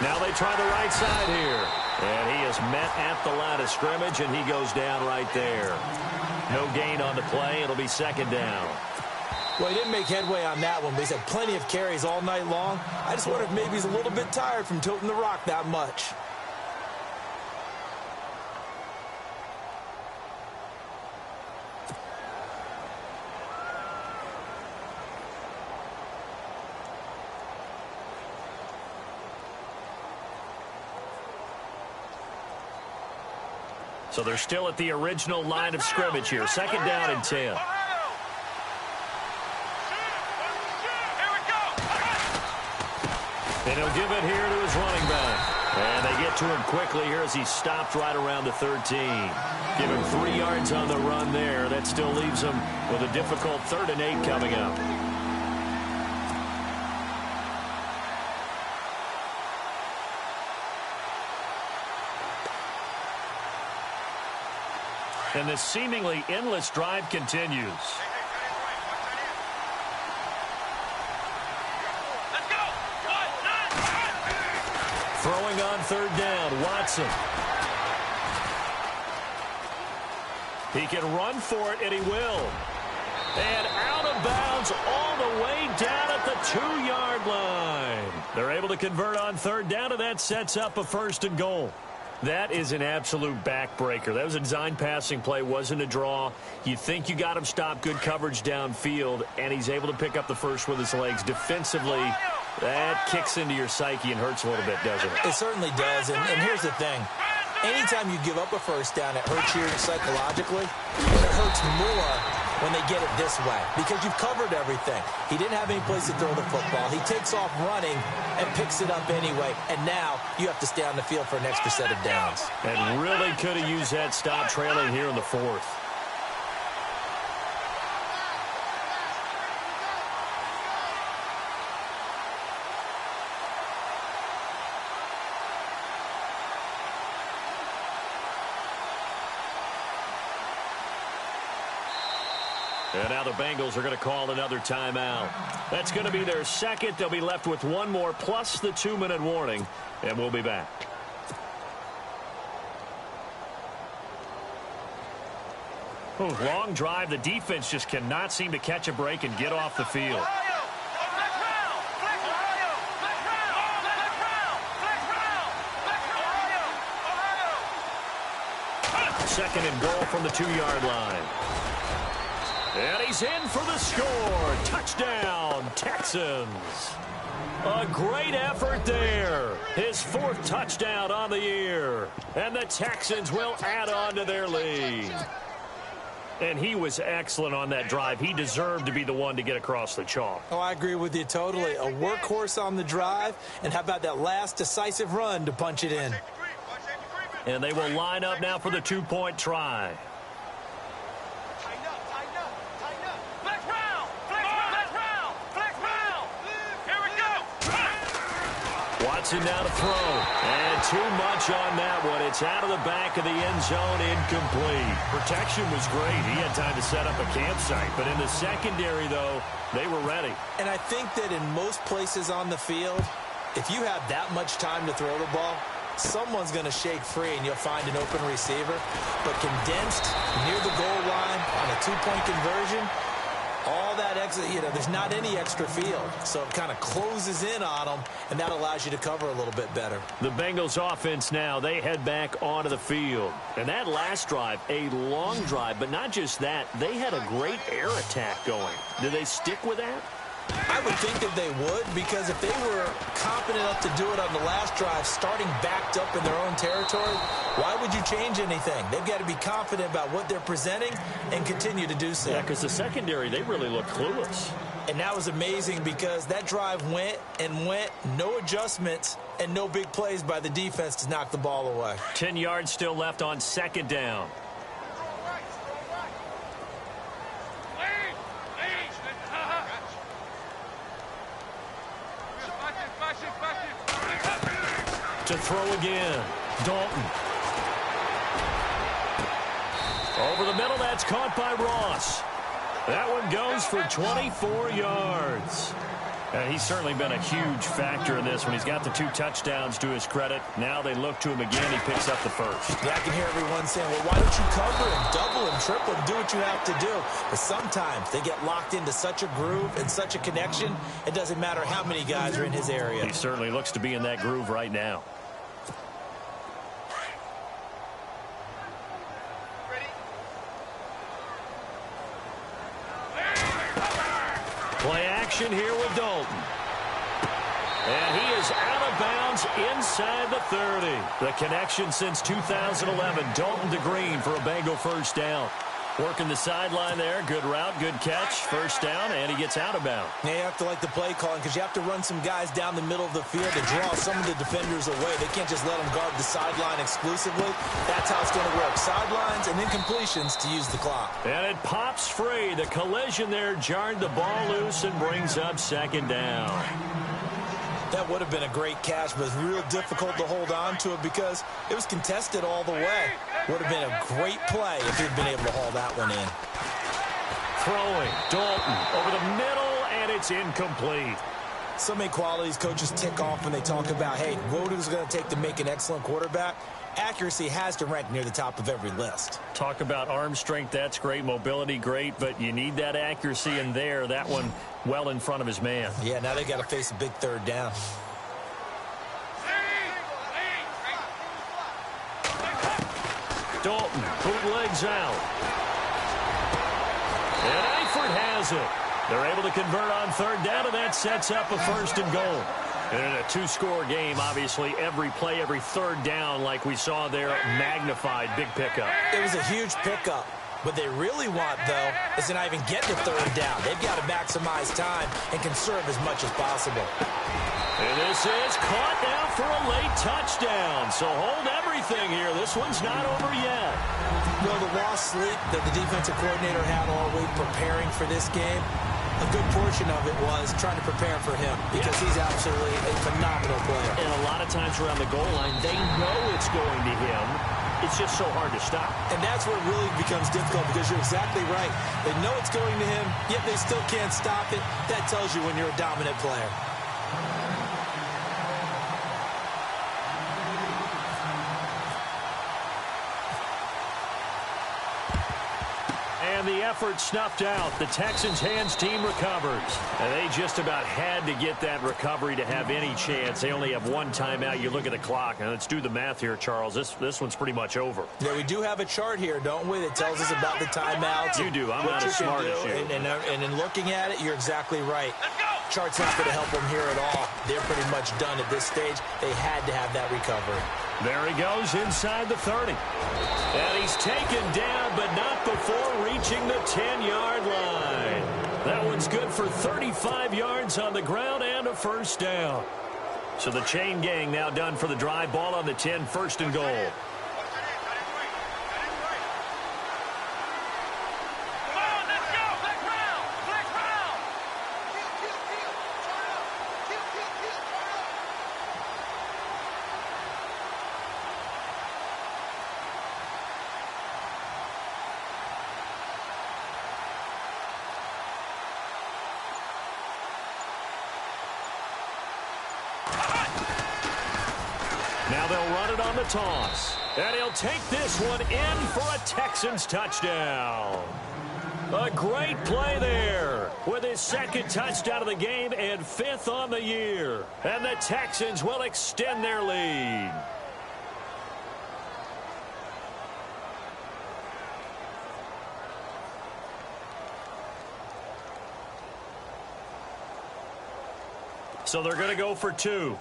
Now they try the right side here. And he is met at the line of scrimmage, and he goes down right there. No gain on the play. It'll be second down. Well, he didn't make headway on that one, but he's had plenty of carries all night long. I just wonder if maybe he's a little bit tired from toting the rock that much. So they're still at the original line of scrimmage here. Second down and 10. And he'll give it here to his running back. And they get to him quickly here as he's stopped right around the 13. Give him 3 yards on the run there. That still leaves him with a difficult 3rd and 8 coming up. And this seemingly endless drive continues. Throwing on 3rd down, Watson. He can run for it, and he will. And out of bounds all the way down at the 2-yard line. They're able to convert on 3rd down, and that sets up a 1st and goal. That is an absolute backbreaker. That was a design passing play, wasn't a draw. You think you got him stopped, good coverage downfield, and he's able to pick up the first with his legs. Defensively, that kicks into your psyche and hurts a little bit, doesn't it? It certainly does, and here's the thing. Anytime you give up a 1st down, it hurts you psychologically, but it hurts more when they get it this way because you've covered everything. He didn't have any place to throw the football. He takes off running and picks it up anyway, and now you have to stay on the field for an extra set of downs. And really could have used that stop trailing here in the 4th. And now the Bengals are going to call another timeout. That's going to be their 2nd. They'll be left with 1 more plus the 2-minute warning, and we'll be back. Long drive. The defense just cannot seem to catch a break and get off the field. Second and goal from the 2-yard line. And he's in for the score. Touchdown, Texans. A great effort there. His 4th touchdown on the year. And the Texans will add on to their lead. And he was excellent on that drive. He deserved to be the one to get across the chalk. Oh, I agree with you totally. A workhorse on the drive. And how about that last decisive run to punch it in? And they will line up now for the 2-point try. Watson now to throw. And too much on that one. It's out of the back of the end zone, incomplete. Protection was great. He had time to set up a campsite. But in the secondary, though, they were ready. And I think that in most places on the field, if you have that much time to throw the ball, someone's going to shake free and you'll find an open receiver. But condensed near the goal line on a 2-point conversion, all that extra, there's not any extra field. So it kind of closes in on them, and that allows you to cover a little bit better. The Bengals offense now, they head back onto the field. And that last drive, a long drive, but not just that, they had a great air attack going. Do they stick with that? I would think that they would, because if they were confident enough to do it on the last drive, starting backed up in their own territory, why would you change anything? They've got to be confident about what they're presenting and continue to do so. Yeah, because the secondary, they really look clueless. And that was amazing because that drive went and went, no adjustments, and no big plays by the defense to knock the ball away. 10 yards still left on 2nd down. To throw again. Dalton. Over the middle, that's caught by Ross. That one goes for 24 yards. He's certainly been a huge factor in this when he's got the 2 touchdowns to his credit. Now they look to him again. He picks up the first. Yeah, I can hear everyone saying, well, why don't you cover him, double him, triple him, do what you have to do. But sometimes they get locked into such a groove and such a connection, it doesn't matter how many guys are in his area. He certainly looks to be in that groove right now. Play action here with Dalton. And he is out of bounds inside the 30. The connection since 2011. Dalton to Green for a Bengal first down. Working the sideline there. Good route, good catch. First down, and he gets out of bounds. Now you have to like the play calling because you have to run some guys down the middle of the field to draw some of the defenders away. They can't just let them guard the sideline exclusively. That's how it's going to work. Sidelines and then completions to use the clock. And it pops free. The collision there jarred the ball loose and brings up second down. That would have been a great catch, but it's real difficult to hold on to it because it was contested all the way. Would have been a great play if he'd been able to haul that one in. Throwing, Dalton over the middle, and it's incomplete. So many qualities coaches tick off when they talk about, hey, what is it going to take to make an excellent quarterback? Accuracy has to rank near the top of every list. Talk about arm strength, that's great. Mobility, great, but you need that accuracy in there. That one well in front of his man. Yeah, now they got to face a big third down. Dalton, bootlegs out. And Eifert has it. They're able to convert on third down, and that sets up a first and goal. And in a 2-score game, obviously, every play, every third down, like we saw there, magnified, big pickup. It was a huge pickup. What they really want, though, is to not even get to third down. They've got to maximize time and conserve as much as possible. And this is caught now for a late touchdown. So hold everything here. This one's not over yet. Well, the lost sleep that the defensive coordinator had all week preparing for this game, a good portion of it was trying to prepare for him because he's absolutely a phenomenal player. And a lot of times around the goal line, they know it's going to him. It's just so hard to stop. And that's where it really becomes difficult because you're exactly right. They know it's going to him, yet they still can't stop it. That tells you when you're a dominant player. And the effort snuffed out. The Texans' hands team recovers. And they just about had to get that recovery to have any chance. They only have one timeout. You look at the clock. And let's do the math here, Charles. This one's pretty much over. Yeah, we do have a chart here, don't we, that tells us about the timeouts. You do. I'm not as smart as you. And in looking at it, you're exactly right. Chart's not going to help them here at all. They're pretty much done at this stage. They had to have that recovery. There he goes inside the 30. And he's taken down, but not before reaching the 10-yard line. That one's good for 35 yards on the ground and a first down. So the chain gang now done for the drive. Ball on the 10, first and goal. Now they'll run it on the toss. And he'll take this one in for a Texans touchdown. A great play there with his second touchdown of the game and 5th on the year. And the Texans will extend their lead. So they're going to go for 2.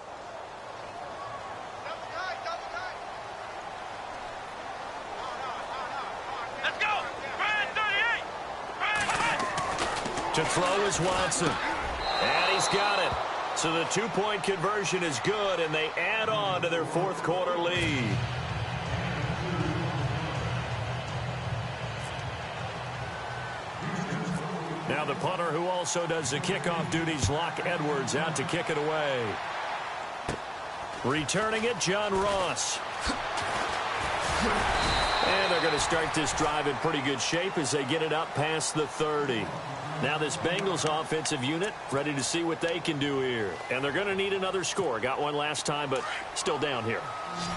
To throw is Watson. And he's got it. So the 2-point conversion is good, and they add on to their fourth quarter lead. Now the punter who also does the kickoff duties, Locke Edwards, out to kick it away. Returning it, John Ross. And they're going to start this drive in pretty good shape as they get it up past the 30. Now this Bengals offensive unit ready to see what they can do here. And they're going to need another score. Got one last time, but still down here.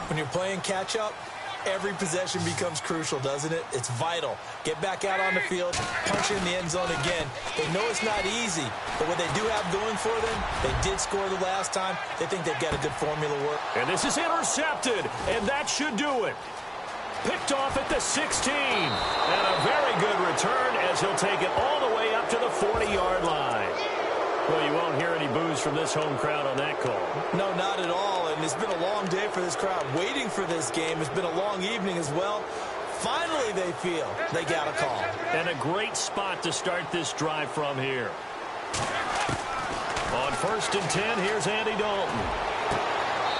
When you're playing catch-up, every possession becomes crucial, doesn't it? It's vital. Get back out on the field, punch in the end zone again. They know it's not easy, but what they do have going for them, they did score the last time. They think they've got a good formula work. And this is intercepted, and that should do it. Picked off at the 16. And a very good return as he'll take it all the way up to the 40-yard line. Well, you won't hear any boos from this home crowd on that call. No, not at all. And it's been a long day for this crowd waiting for this game. It's been a long evening as well. Finally, they feel they got a call. And a great spot to start this drive from here. On 1st and 10, here's Andy Dalton.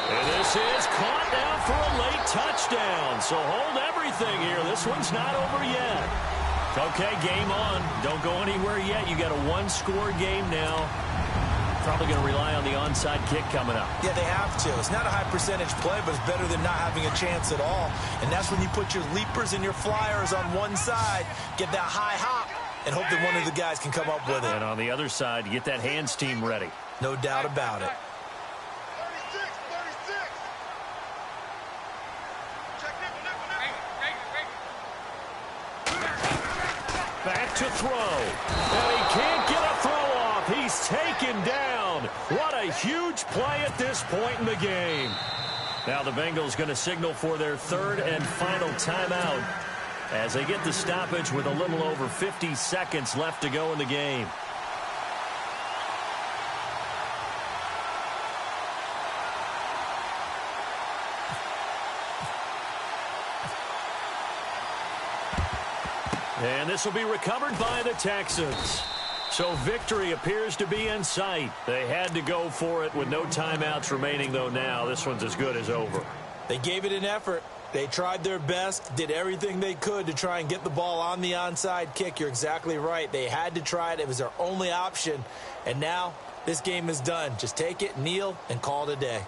And this is caught now for a late touchdown. So hold everything here. This one's not over yet. Okay, game on. Don't go anywhere yet. You got a one-score game now. Probably going to rely on the onside kick coming up. Yeah, they have to. It's not a high-percentage play, but it's better than not having a chance at all. And that's when you put your leapers and your flyers on one side, get that high hop, and hope that one of the guys can come up with it. And on the other side, you get that hands team ready. No doubt about it. Back to throw. And he can't get a throw off. He's taken down. What a huge play at this point in the game. Now the Bengals going to signal for their third and final timeout as they get the stoppage with a little over 50 seconds left to go in the game. And this will be recovered by the Texans. So victory appears to be in sight. They had to go for it with no timeouts remaining, though now. This one's as good as over. They gave it an effort. They tried their best, did everything they could to try and get the ball on the onside kick. You're exactly right. They had to try it. It was their only option. And now this game is done. Just take it, kneel, and call it a day.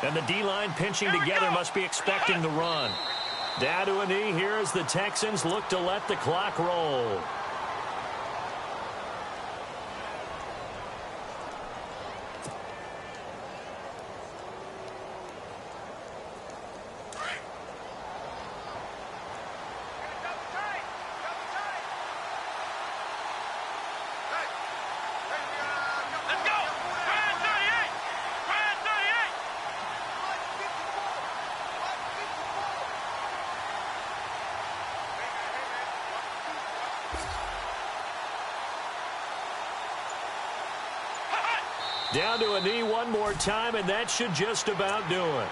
And the D-line pinching together must be expecting the run. Down to a knee here as the Texans look to let the clock roll. Down to a knee one more time, and that should just about do it.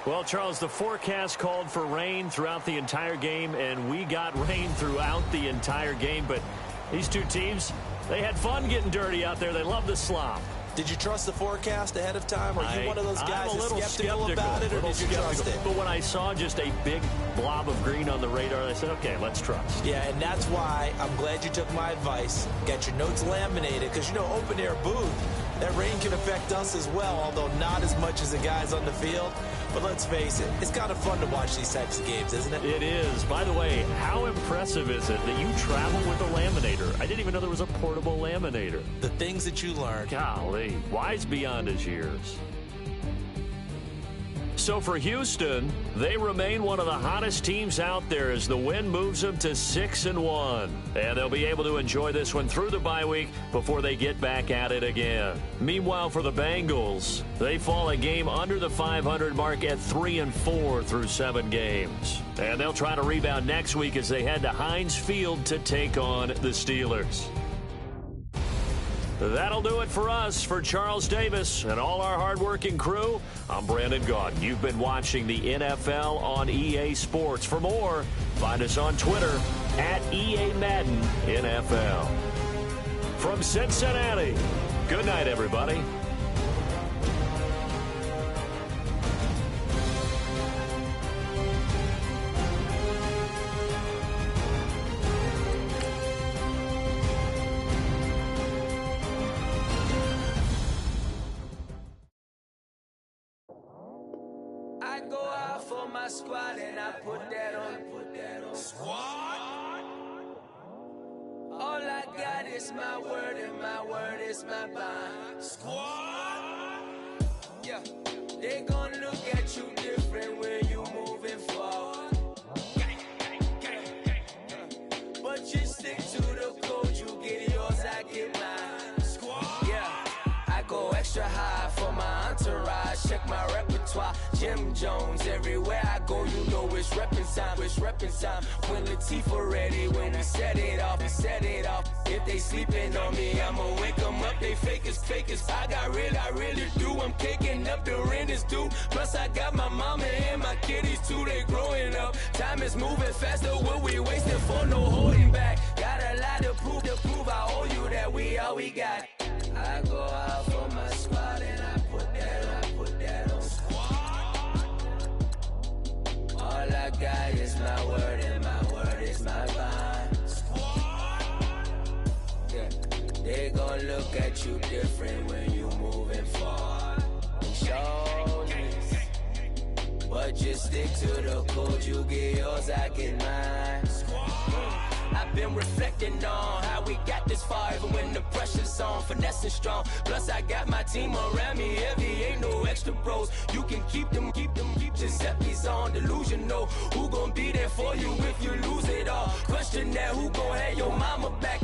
Well, Charles, the forecast called for rain throughout the entire game, and we got rain throughout the entire game. But these two teams, they had fun getting dirty out there. They love the slop. Did you trust the forecast ahead of time? Or are you one of those guys I'm a little skeptical about it, or did you trust it? But when I saw just a big blob of green on the radar, I said, okay, let's trust. Yeah, and that's why I'm glad you took my advice. Got your notes laminated, because, you know, open-air booth, that rain can affect us as well, although not as much as the guys on the field. But let's face it, it's kind of fun to watch these types of games, isn't it? It is. By the way, how impressive is it that you travel with a laminator? I didn't even know there was a portable laminator. The things that you learn. Golly, wise beyond his years. So for Houston, they remain one of the hottest teams out there as the win moves them to 6-1. And they'll be able to enjoy this one through the bye week before they get back at it again. Meanwhile, for the Bengals, they fall a game under the 500 mark at 3-4 through 7 games. And they'll try to rebound next week as they head to Heinz Field to take on the Steelers. That'll do it for us. For Charles Davis and all our hardworking crew, I'm Brandon Gaudin. You've been watching the NFL on EA Sports. For more, find us on Twitter at EA Madden NFL. From Cincinnati, good night, everybody. I go out for my squad and I put that on. Squad. All I got is my word and my word is my bond. Squad. Yeah, they gon' look at you different when you moving forward. But you stick to the code, you get yours, I get mine. Squad. Yeah, I go extra high for my entourage. Check my repertoire. Jim Jones, everywhere I go, you know it's reppin' time, it's reppin' time. When Latifah ready, when we set it off, we set it off. If they sleeping on me, I'ma wake them up, they fakers. I really do, I'm caking up, the rent is due. Plus I got my mama and my kiddies too, they growing up. Time is moving faster, what we wasting for, no holding back. Got a lot to prove, I owe you that we all we got. I go out for my squad and I put that on. All I got is my word and my word is my bond. Yeah, they gon' look at you different when you moving forward. Show this, but just stick to the code. You get yours, I get mine. I've been reflecting on how we got this far, even when the pressure's on, finessing strong. Plus I got my team around me heavy, ain't no extra bros. You can keep them. Giuseppe's on delusional. Who gon' be there for you if you lose it all? Question that, who gon' have your mama back?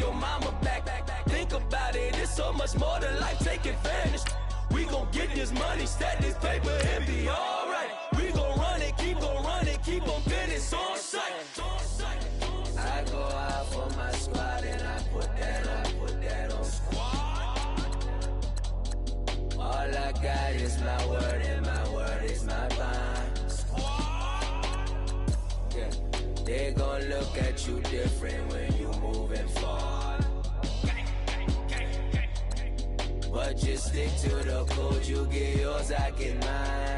Think about it, it's so much more to life, take advantage. We gon' get this money, stack this paper, and be alright. We gon' run it, keep on finish on sight. I go out for my squad and I put that on. All I got is my word and my word is my bond. Yeah, they gon' look at you different when you moving forward. But just stick to the code, you get yours, I get mine.